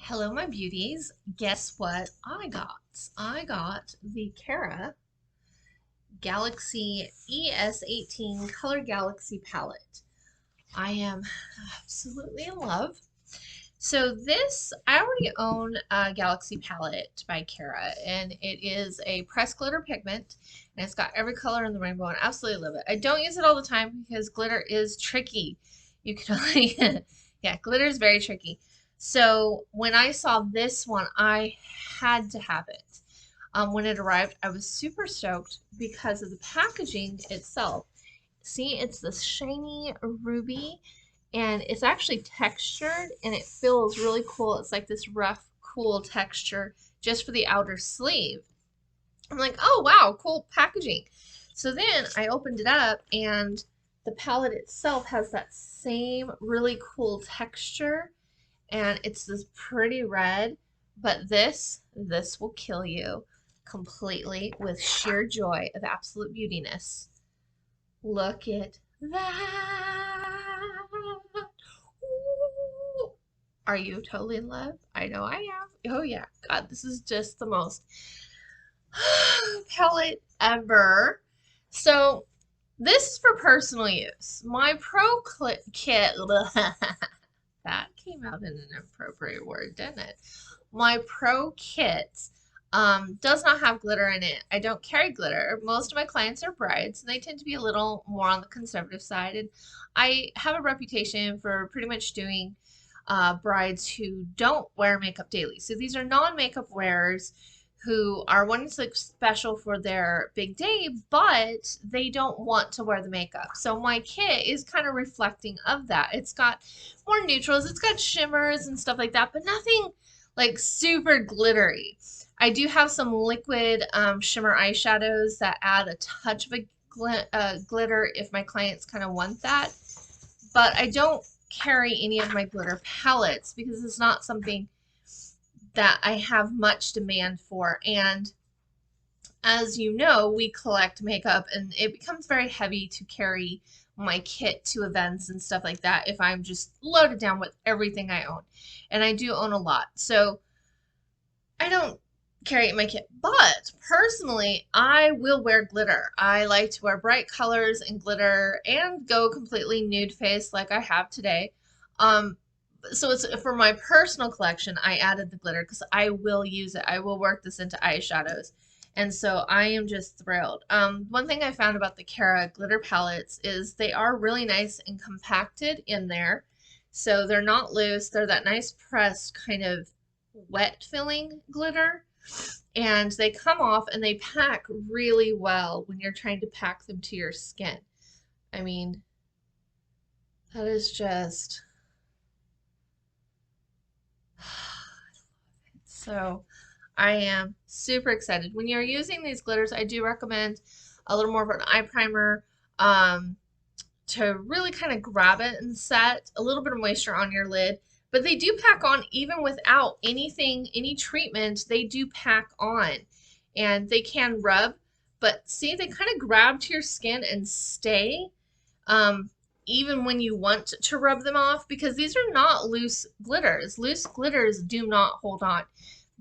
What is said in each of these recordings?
Hello, my beauties. Guess what I got? I got the Kara Galaxy ES18 Color Galaxy palette. I am absolutely in love. So this, I already own a Galaxy palette by Kara, and it is a pressed glitter pigment, and it's got every color in the rainbow, and I absolutely love it. I don't use it all the time because glitter is tricky. You can only, yeah, glitter is very tricky. So when I saw this one, I had to have it. When it arrived, I was super stoked because of the packaging itself. See, it's this shiny ruby and it's actually textured and it feels really cool. It's like this rough, cool texture just for the outer sleeve. I'm like, oh wow, cool packaging. So then I opened it up and the palette itself has that same really cool texture and it's this pretty red, but this will kill you completely with sheer joy of absolute beautiness. Look at that. Ooh. Are you totally in love? I know I am. Oh yeah. God, this is just the most palette ever. So this is for personal use. My pro kit, that came out in an inappropriate word, didn't it? My pro kit does not have glitter in it. I don't carry glitter. Most of my clients are brides, and they tend to be a little more on the conservative side. And I have a reputation for pretty much doing brides who don't wear makeup daily. So these are non-makeup wearers who are wanting to look special for their big day, but they don't want to wear the makeup. So my kit is kind of reflecting of that. It's got more neutrals, it's got shimmers and stuff like that, but nothing like super glittery. I do have some liquid shimmer eyeshadows that add a touch of a glitter if my clients kind of want that, but I don't carry any of my glitter palettes because it's not something that I have much demand for. And as you know, we collect makeup and it becomes very heavy to carry my kit to events and stuff like that if I'm just loaded down with everything I own. And I do own a lot. So I don't carry it in my kit. But personally, I will wear glitter. I like to wear bright colors and glitter and go completely nude face like I have today. So it's for my personal collection, I added the glitter because I will use it. I will work this into eyeshadows. And so I am just thrilled. One thing I found about the Kara glitter palettes is they are really nice and compacted in there. So they're not loose. They're that nice pressed kind of wet filling glitter. And they come off and they pack really well when you're trying to pack them to your skin. I mean, that is just so I am super excited. When you're using these glitters, I do recommend a little more of an eye primer to really kind of grab it and set a little bit of moisture on your lid. But they do pack on even without anything, any treatment, they do pack on. And they can rub, but see, they kind of grab to your skin and stay. Even when you want to rub them off, because these are not loose glitters. Loose glitters do not hold on.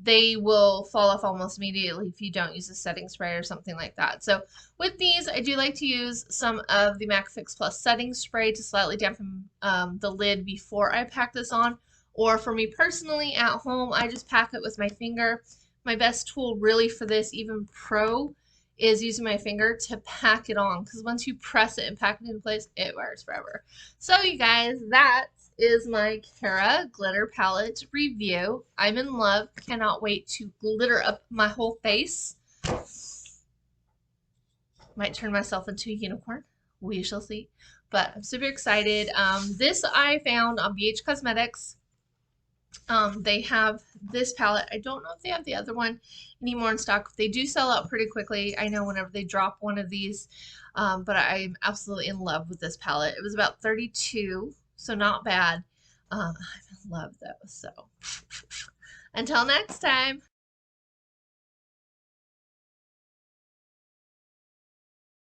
They will fall off almost immediately if you don't use a setting spray or something like that. So with these, I do like to use some of the MAC Fix Plus setting spray to slightly dampen the lid before I pack this on. Or for me personally at home, I just pack it with my finger. My best tool really for this, even pro, is using my finger to pack it on, because once you press it and pack it in place, it wears forever. So you guys, that is my Kara glitter palette review. I'm in love. Cannot wait to glitter up my whole face. Might turn myself into a unicorn. We shall see. But I'm super excited. This I found on BH Cosmetics. They have this palette. I don't know if they have the other one anymore in stock. They do sell out pretty quickly. I know whenever they drop one of these, but I'm absolutely in love with this palette. It was about $32, so not bad. I'm in love though. So until next time.